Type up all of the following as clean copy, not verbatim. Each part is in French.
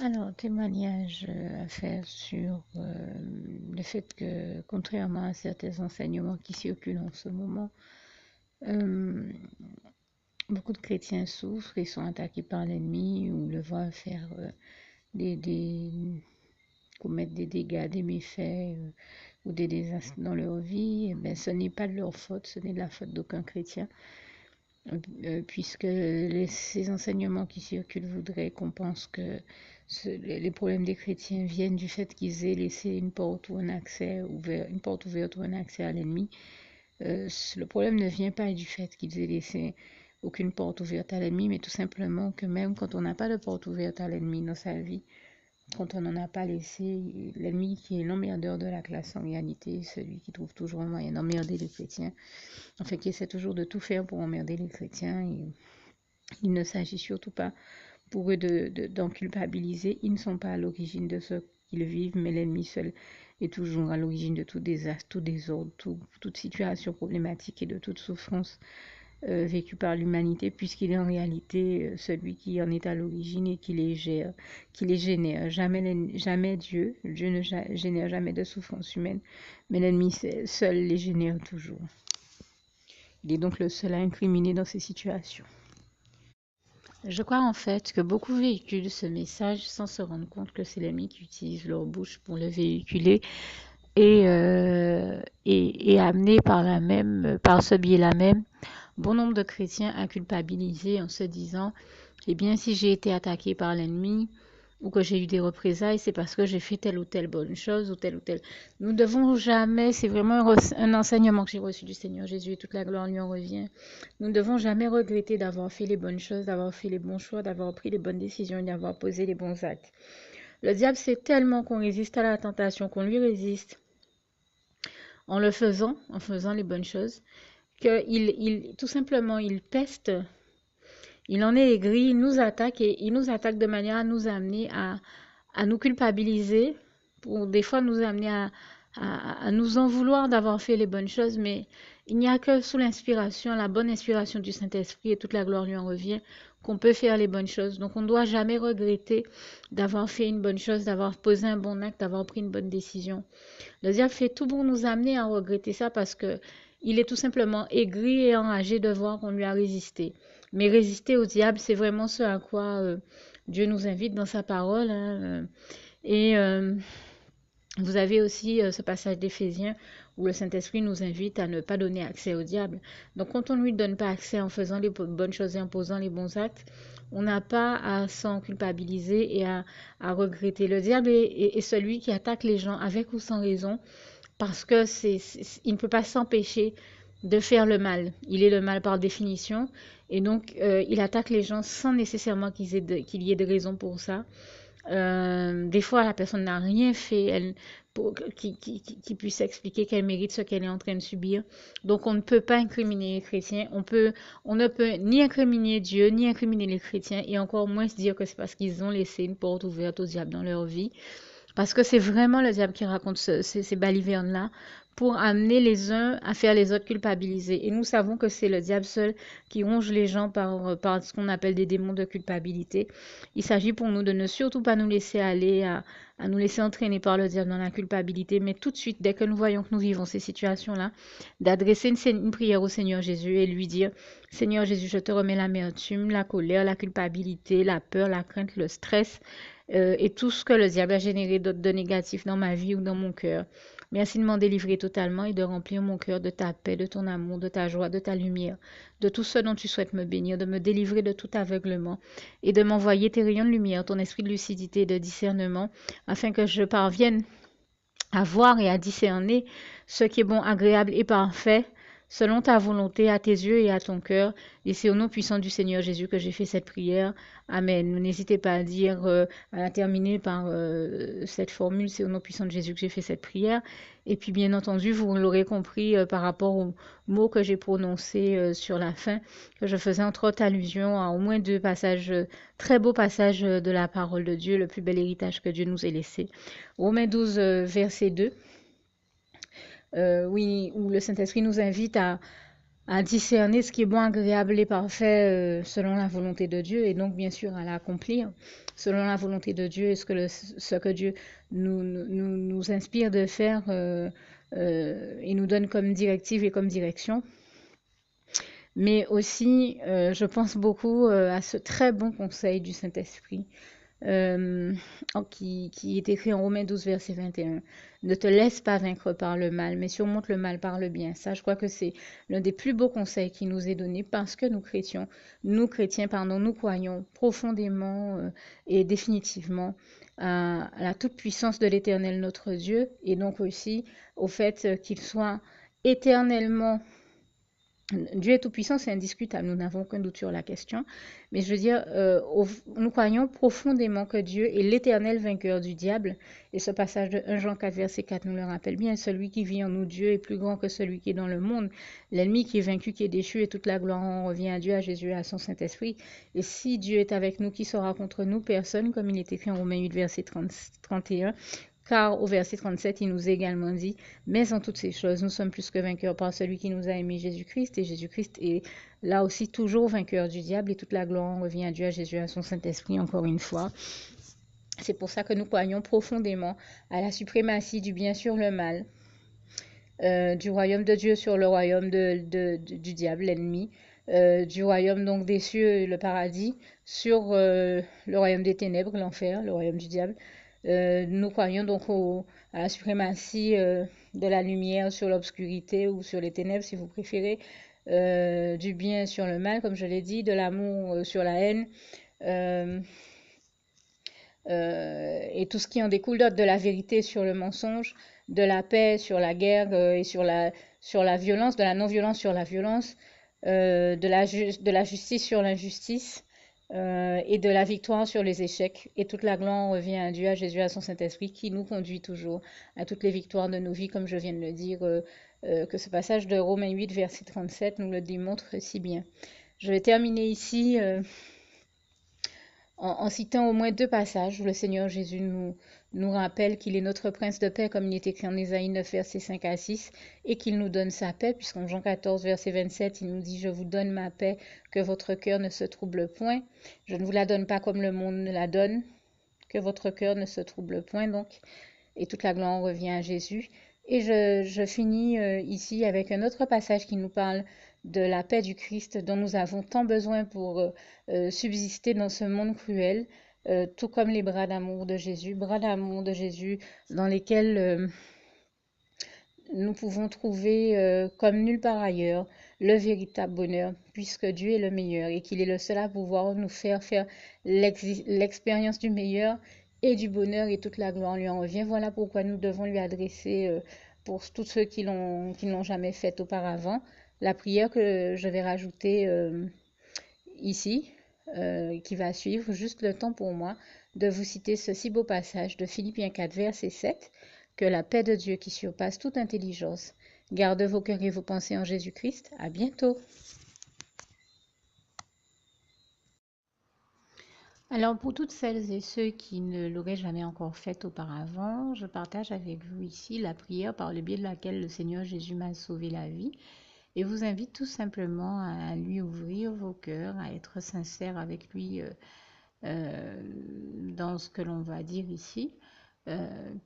Alors, témoignage à faire sur le fait que, contrairement à certains enseignements qui circulent en ce moment, euh, beaucoup de chrétiens souffrent et sont attaqués par l'ennemi ou le voient faire des commettre des dégâts, des méfaits ou des désastres dans leur vie. Eh ben, ce n'est pas de leur faute, ce n'est de la faute d'aucun chrétien, puisque ces enseignements qui circulent voudraient qu'on pense que les problèmes des chrétiens viennent du fait qu'ils aient laissé une porte ou un accès ouvert, une porte ouverte ou un accès à l'ennemi. Le problème ne vient pas du fait qu'ils aient laissé aucune porte ouverte à l'ennemi, mais tout simplement que même quand on n'a pas de porte ouverte à l'ennemi dans sa vie, quand on n'en a pas laissé, l'ennemi qui est l'emmerdeur de la classe en réalité, celui qui trouve toujours un moyen d'emmerder les chrétiens, en fait qui essaie toujours de tout faire pour emmerder les chrétiens, et il ne s'agit surtout pas pour eux d'en culpabiliser. Ils ne sont pas à l'origine de ce qu'ils vivent, mais l'ennemi seul est toujours à l'origine de tout désastre, tout désordre, toute situation problématique et de toute souffrance vécue par l'humanité, puisqu'il est en réalité celui qui en est à l'origine et qui les gère, qui les génère. Jamais Dieu ne génère jamais de souffrance humaine, mais l'ennemi seul les génère toujours. Il est donc le seul à incriminer dans ces situations. Je crois en fait que beaucoup véhiculent ce message sans se rendre compte que c'est l'ennemi qui utilise leur bouche pour le véhiculer et amener par ce biais-là même, bon nombre de chrétiens à culpabiliser en se disant, eh bien, si j'ai été attaqué par l'ennemi ou que j'ai eu des représailles, c'est parce que j'ai fait telle ou telle bonne chose ou telle ou telle. Nous ne devons jamais, c'est vraiment un enseignement que j'ai reçu du Seigneur Jésus et toute la gloire lui en revient. Nous ne devons jamais regretter d'avoir fait les bonnes choses, d'avoir fait les bons choix, d'avoir pris les bonnes décisions et d'avoir posé les bons actes. Le diable sait tellement qu'on résiste à la tentation, qu'on lui résiste en faisant les bonnes choses, tout simplement, il peste, il en est aigri, il nous attaque et il nous attaque de manière à nous amener à nous culpabiliser, pour des fois nous amener à nous en vouloir d'avoir fait les bonnes choses, mais il n'y a que sous l'inspiration, la bonne inspiration du Saint-Esprit et toute la gloire lui en revient, qu'on peut faire les bonnes choses. Donc on ne doit jamais regretter d'avoir fait une bonne chose, d'avoir posé un bon acte, d'avoir pris une bonne décision. Le diable fait tout pour nous amener à regretter ça parce que il est tout simplement aigri et enragé de voir qu'on lui a résisté. Mais résister au diable, c'est vraiment ce à quoi Dieu nous invite dans sa parole, hein, et vous avez aussi ce passage d'Éphésiens où le Saint-Esprit nous invite à ne pas donner accès au diable. Donc quand on ne lui donne pas accès en faisant les bonnes choses et en posant les bons actes, on n'a pas à s'en culpabiliser et à regretter. Le diable est celui qui attaque les gens avec ou sans raison parce que il ne peut pas s'empêcher de faire le mal. Il est le mal par définition et donc il attaque les gens sans nécessairement qu'il y ait de raison pour ça. Des fois, la personne n'a rien fait qui puisse expliquer qu'elle mérite ce qu'elle est en train de subir. Donc, on ne peut pas incriminer les chrétiens. On ne peut ni incriminer Dieu, ni incriminer les chrétiens, et encore moins se dire que c'est parce qu'ils ont laissé une porte ouverte au diable dans leur vie. Parce que c'est vraiment le diable qui raconte ces balivernes-là pour amener les uns à faire les autres culpabiliser. Et nous savons que c'est le diable seul qui ronge les gens par ce qu'on appelle des démons de culpabilité. Il s'agit pour nous de ne surtout pas nous laisser aller à nous laisser entraîner par le diable dans la culpabilité, mais tout de suite, dès que nous voyons que nous vivons ces situations-là, d'adresser une prière au Seigneur Jésus et lui dire, Seigneur Jésus, je te remets l'amertume, la colère, la culpabilité, la peur, la crainte, le stress, et tout ce que le diable a généré de négatif dans ma vie ou dans mon cœur. Merci de m'en délivrer totalement et de remplir mon cœur de ta paix, de ton amour, de ta joie, de ta lumière, de tout ce dont tu souhaites me bénir, de me délivrer de tout aveuglement et de m'envoyer tes rayons de lumière, ton esprit de lucidité et de discernement, afin que je parvienne à voir et à discerner ce qui est bon, agréable et parfait, selon ta volonté, à tes yeux et à ton cœur. Et c'est au nom puissant du Seigneur Jésus que j'ai fait cette prière. Amen. N'hésitez pas à dire, à la terminer par cette formule, c'est au nom puissant de Jésus que j'ai fait cette prière. Et puis, bien entendu, vous l'aurez compris par rapport aux mots que j'ai prononcés sur la fin, que je faisais entre autres allusion à au moins deux passages, très beaux passages de la parole de Dieu, le plus bel héritage que Dieu nous ait laissé. Romains 12, verset 2, oui, où le Saint-Esprit nous invite à discerner ce qui est bon, agréable et parfait selon la volonté de Dieu, et donc bien sûr à l'accomplir selon la volonté de Dieu et ce que Dieu nous inspire de faire et nous donne comme directive et comme direction. Mais aussi, je pense beaucoup à ce très bon conseil du Saint-Esprit qui est écrit en Romains 12, verset 21. Ne te laisse pas vaincre par le mal, mais surmonte le mal par le bien. Ça, je crois que c'est l'un des plus beaux conseils qui nous est donné parce que nous chrétiens, pardon, nous croyons profondément et définitivement à la toute-puissance de l'Éternel notre Dieu et donc aussi au fait qu'il soit éternellement Dieu est tout-puissant, c'est indiscutable, nous n'avons aucun doute sur la question. Mais je veux dire, nous croyons profondément que Dieu est l'éternel vainqueur du diable. Et ce passage de 1 Jean 4, verset 4 nous le rappelle bien. Celui qui vit en nous, Dieu, est plus grand que celui qui est dans le monde. L'ennemi qui est vaincu, qui est déchu, et toute la gloire en revient à Dieu, à Jésus et à son Saint-Esprit. Et si Dieu est avec nous, qui sera contre nous? Personne, comme il est écrit en Romains 8, verset 31. Car au verset 37, il nous est également dit, mais en toutes ces choses, nous sommes plus que vainqueurs par celui qui nous a aimés, Jésus-Christ. Et Jésus-Christ est là aussi toujours vainqueur du diable et toute la gloire revient à Dieu, à Jésus, à son Saint-Esprit, encore une fois. C'est pour ça que nous croyons profondément à la suprématie du bien sur le mal, du royaume de Dieu sur le royaume du diable, l'ennemi, du royaume donc des cieux, le paradis, sur le royaume des ténèbres, l'enfer, le royaume du diable. Nous croyons donc à la suprématie de la lumière sur l'obscurité ou sur les ténèbres, si vous préférez, du bien sur le mal, comme je l'ai dit, de l'amour sur la haine, et tout ce qui en découle de la vérité sur le mensonge, de la paix sur la guerre et sur la violence, de la non-violence sur la violence, de la justice sur l'injustice. Et de la victoire sur les échecs. Et toute la gloire revient à Dieu, à Jésus, à son Saint-Esprit, qui nous conduit toujours à toutes les victoires de nos vies, comme je viens de le dire, que ce passage de Romains 8, verset 37, nous le démontre si bien. Je vais terminer ici en citant au moins deux passages où le Seigneur Jésus nous rappelle qu'il est notre prince de paix, comme il est écrit en Ésaïe 9, versets 5 à 6, et qu'il nous donne sa paix, puisqu'en Jean 14, verset 27, il nous dit « Je vous donne ma paix, que votre cœur ne se trouble point. Je ne vous la donne pas comme le monde ne la donne, que votre cœur ne se trouble point. » Donc, et toute la gloire revient à Jésus. Et je finis ici avec un autre passage qui nous parle de la paix du Christ dont nous avons tant besoin pour subsister dans ce monde cruel, tout comme les bras d'amour de Jésus dans lesquels nous pouvons trouver comme nulle part ailleurs le véritable bonheur, puisque Dieu est le meilleur et qu'il est le seul à pouvoir nous faire l'expérience du meilleur et du bonheur et toute la gloire lui en revient. Voilà pourquoi nous devons lui adresser, pour tous ceux qui l'ont jamais fait auparavant, la prière que je vais rajouter ici, qui va suivre, juste le temps pour moi de vous citer ce si beau passage de Philippiens 4, verset 7. Que la paix de Dieu qui surpasse toute intelligence garde vos cœurs et vos pensées en Jésus-Christ. À bientôt. Alors pour toutes celles et ceux qui ne l'auraient jamais encore fait auparavant, je partage avec vous ici la prière par le biais de laquelle le Seigneur Jésus m'a sauvé la vie et vous invite tout simplement à lui ouvrir vos cœurs, à être sincère avec lui dans ce que l'on va dire ici.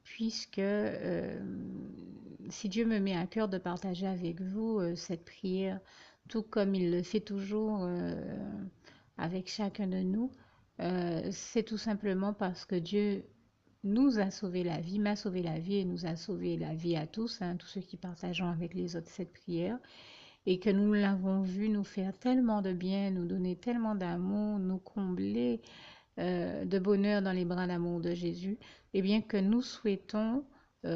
Puisque si Dieu me met à cœur de partager avec vous cette prière, tout comme il le fait toujours avec chacun de nous, c'est tout simplement parce que Dieu nous a sauvé la vie, m'a sauvé la vie et nous a sauvé la vie à tous, tous ceux qui partageons avec les autres cette prière, et que nous l'avons vu nous faire tellement de bien, nous donner tellement d'amour, nous combler de bonheur dans les bras d'amour de Jésus, et bien que nous souhaitons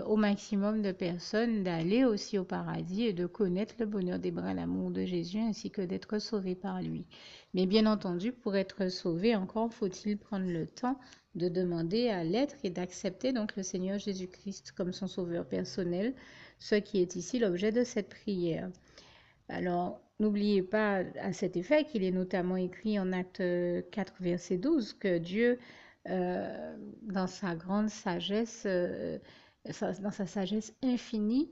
au maximum de personnes d'aller aussi au paradis et de connaître le bonheur des bras d'amour de Jésus ainsi que d'être sauvés par lui. Mais bien entendu, pour être sauvé, encore faut-il prendre le temps de demander à l'être et d'accepter donc le Seigneur Jésus-Christ comme son sauveur personnel, ce qui est ici l'objet de cette prière. Alors, n'oubliez pas à cet effet qu'il est notamment écrit en Acte 4, verset 12, que Dieu, dans sa grande sagesse, dans sa sagesse infinie,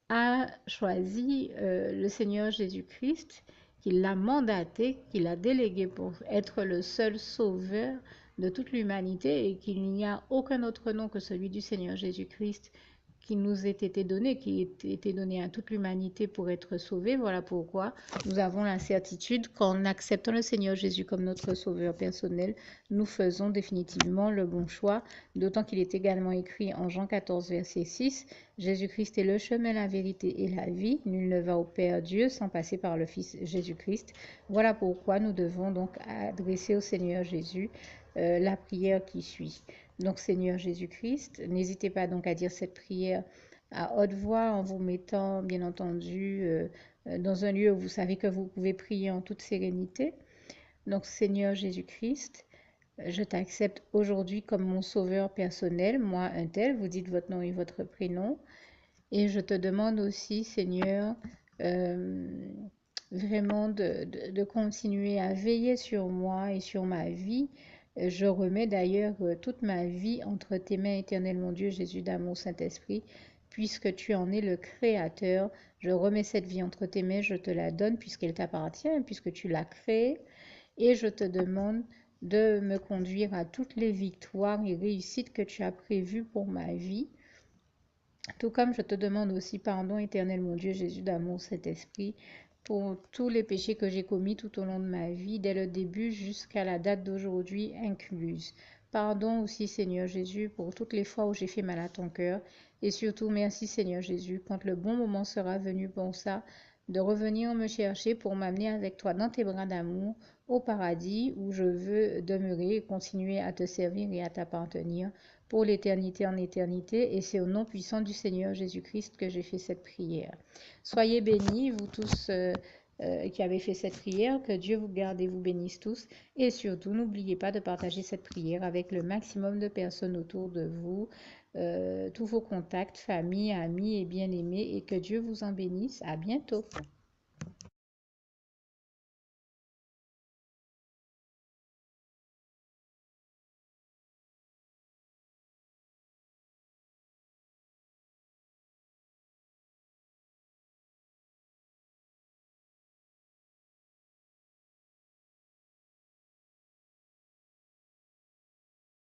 a choisi le Seigneur Jésus-Christ, qu'il l'a mandaté, qu'il l'a délégué pour être le seul sauveur de toute l'humanité et qu'il n'y a aucun autre nom que celui du Seigneur Jésus-Christ qui nous ait été donné, qui ait été donné à toute l'humanité pour être sauvé. Voilà pourquoi nous avons la certitude qu'en acceptant le Seigneur Jésus comme notre sauveur personnel, nous faisons définitivement le bon choix, d'autant qu'il est également écrit en Jean 14, verset 6, Jésus-Christ est le chemin, la vérité et la vie. Nul ne va au Père Dieu sans passer par le Fils Jésus-Christ. Voilà pourquoi nous devons donc adresser au Seigneur Jésus la prière qui suit. Donc Seigneur Jésus-Christ, n'hésitez pas donc à dire cette prière à haute voix en vous mettant bien entendu dans un lieu où vous savez que vous pouvez prier en toute sérénité. Donc Seigneur Jésus-Christ, je t'accepte aujourd'hui comme mon sauveur personnel, moi un tel, vous dites votre nom et votre prénom. Et je te demande aussi, Seigneur, vraiment de continuer à veiller sur moi et sur ma vie. Je remets d'ailleurs toute ma vie entre tes mains, éternel mon Dieu, Jésus d'amour, Saint-Esprit, puisque tu en es le Créateur. Je remets cette vie entre tes mains, je te la donne puisqu'elle t'appartient, puisque tu l'as créée. Et je te demande de me conduire à toutes les victoires et réussites que tu as prévues pour ma vie. Tout comme je te demande aussi pardon, éternel mon Dieu, Jésus d'amour, Saint-Esprit, pour tous les péchés que j'ai commis tout au long de ma vie, dès le début jusqu'à la date d'aujourd'hui incluse. Pardon aussi, Seigneur Jésus, pour toutes les fois où j'ai fait mal à ton cœur. Et surtout, merci, Seigneur Jésus, quand le bon moment sera venu pour ça, de revenir me chercher pour m'amener avec toi dans tes bras d'amour au paradis où je veux demeurer et continuer à te servir et à t'appartenir pour l'éternité en éternité, et c'est au nom puissant du Seigneur Jésus-Christ que j'ai fait cette prière. Soyez bénis, vous tous qui avez fait cette prière, que Dieu vous garde et vous bénisse tous, et surtout, n'oubliez pas de partager cette prière avec le maximum de personnes autour de vous, tous vos contacts, famille, amis et bien-aimés, et que Dieu vous en bénisse. À bientôt.